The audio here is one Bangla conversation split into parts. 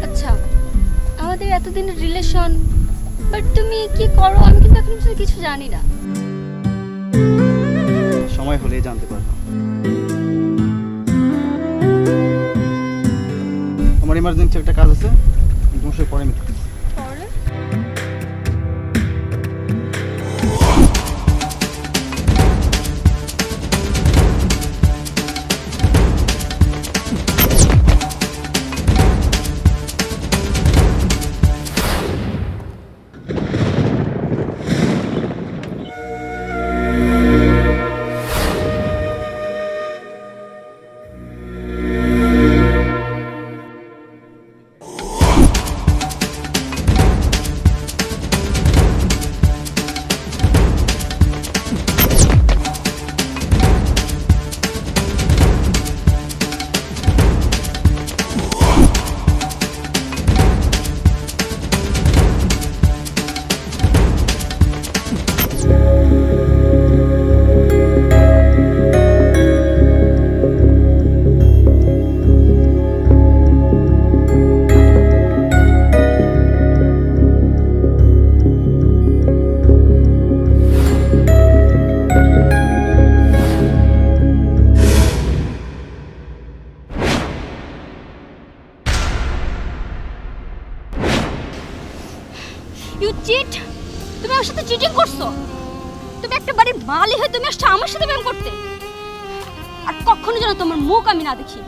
আচ্ছা, আমাদের এতদিনের রিলেশন, বাট তুমি কি করো আমি কিন্তু এখন পর্যন্ত কিছু জানি না। সময় হলেই জানতে পারবো। আমার ইমার্জেন্সি একটা কাজ আছে, তোমার সাথে পরে মিটবে। পরে ইউ চিট! তুমি আমার সাথে চিটিং করছো। তুমি একটা বাড়ির মালি হয়ে তুমি আসছো আমার সাথে প্রেম করতে। আর কখনো যেন তোমার মুখ আমি না দেখি।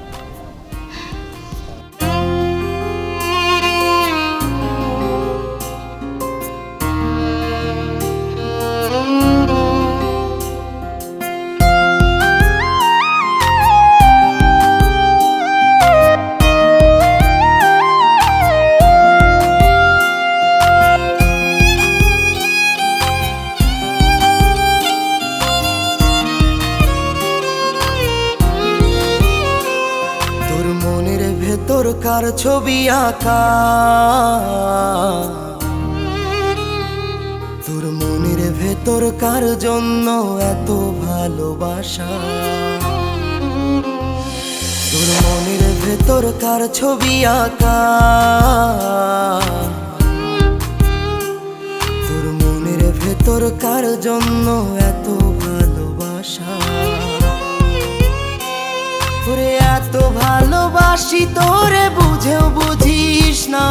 কার ছবি আঁকা তোর মনের ভেতর কার জন্য এত ভালোবাসা তোর মনের ভেতর কার ছবি আঁকা তোর মনের ভেতর কার জন্য এত ভালোবাসা তোরে এত ভালোবাসি তোরে বুঝেও বুঝিস না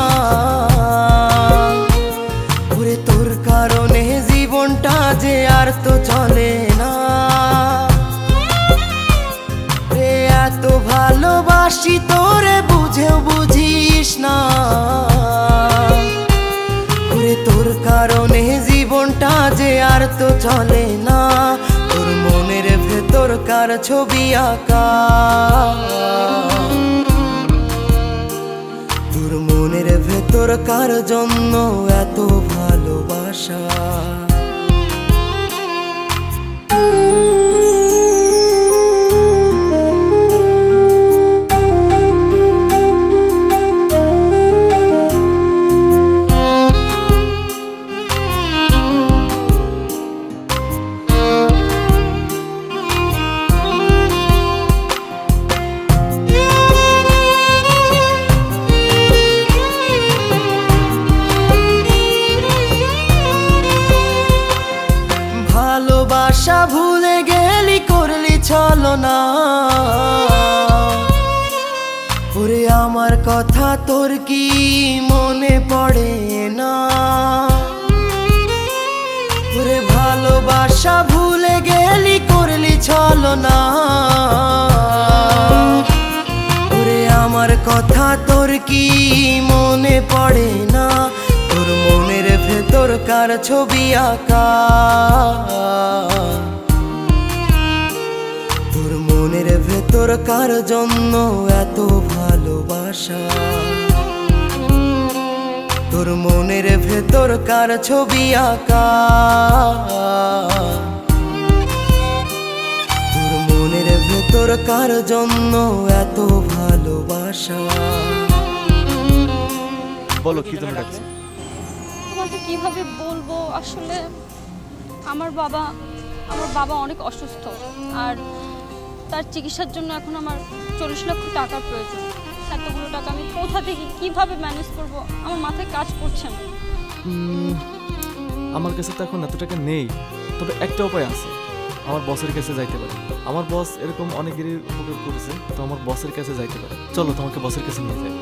ওরে তোর কারণে জীবনটা যে আর তো চলে না রে এত ভালোবাসি তোরে বুঝেও বুঝিস না ওরে তোর কারণে জীবনটা যে আর তো চলে না তোর মনের ভেতর কার ছবি আঁকা তোর মনের ভেতর কার জন্য এত ভালোবাসা ভালোবাসা ভুলে গেলি করলি ছলনা ওরে আমার কথা তোর কি মনে পড়ে না ওরে ভালোবাসা ভুলে গেলি করলি ছলনা ওরে আমার কথা তোর কি মনে পড়ে না তোর মনের ভেতর কার ছবি আঁকা তোর মনের ভেতর কার জন্য এত ভালোবাসা তোর মনের ভেতর কার ছবি আঁকা তোর মনের ভেতর কার জন্য এত ভালোবাসা বলো কি তুমি ডাকছো? তোমাকে কিভাবে বলবো, আসলে আমার বাবা আমার বাবা অনেক অসুস্থ, আর তার চিকিৎসার জন্য এখন আমার 40 লক্ষ টাকার প্রয়োজন। এতগুলো টাকা আমি কোথা থেকে কিভাবে ম্যানেজ করব আমার মাথায় কাজ করছে না। আমার কাছে তো এখন এত টাকা নেই, তবে একটা উপায় আছে, আমার বসের কাছে যাইতে পারি। আমার বস এরকম অনেকেরই উপকার করেছে, তো আমার বসের কাছে যাইতে পারে। চলো তোমাকে বসের কাছে নিয়ে যাই।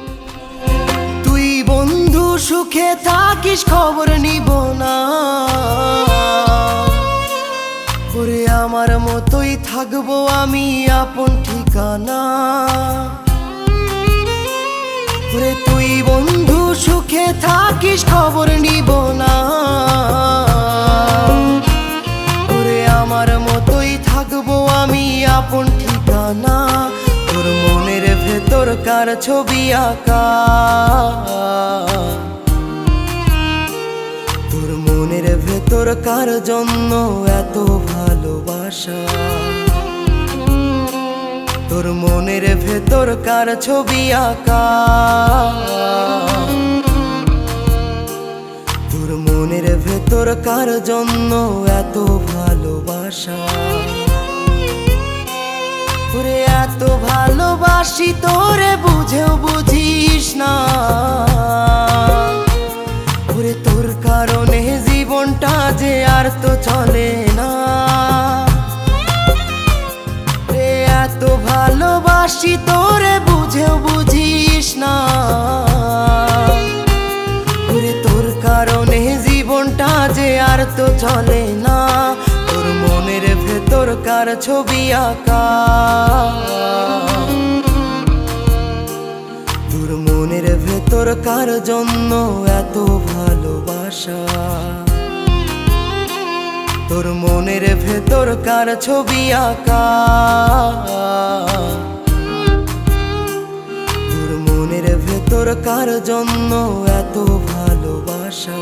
তুই বন্ধু সুখে থাকিস খবর নিব না, ওরে আমার মতোই থাকবো আমি আপন ঠিকানা। ওরে তুই বন্ধু সুখে থাকিস খবর নিব না, ওরে আমার মতোই থাকবো আমি আপন ঠিকানা। তোর মনের ভেতর কার ছবি আঁকা, তোর মনের ভেতর কার জন্য এত ভালোবাসা, তোর মনের ভেতর কার ছবি আঁকা, তোর মনের ভেতর কার জন্য এত ভালোবাসা। ওরে এত ভালোবাসি তোরে বুঝেও বুঝিস না, ওরে তোর কারণে জীবনটা যে আর তো চলে না। রে এত ভালোবাসি তোরে বুঝেও বুঝিস না, ওরে তোর কারণে জীবনটা যে আর তো চলে না। তোর মনের ভেতর কার ছবি আঁকা, তোর মনের ভেতর কার জন্য এত ভালোবাসা, তোর মনের ভেতর কার ছবি আঁকা, তোর মনের ভেতর কার জন্য এত ভালোবাসা।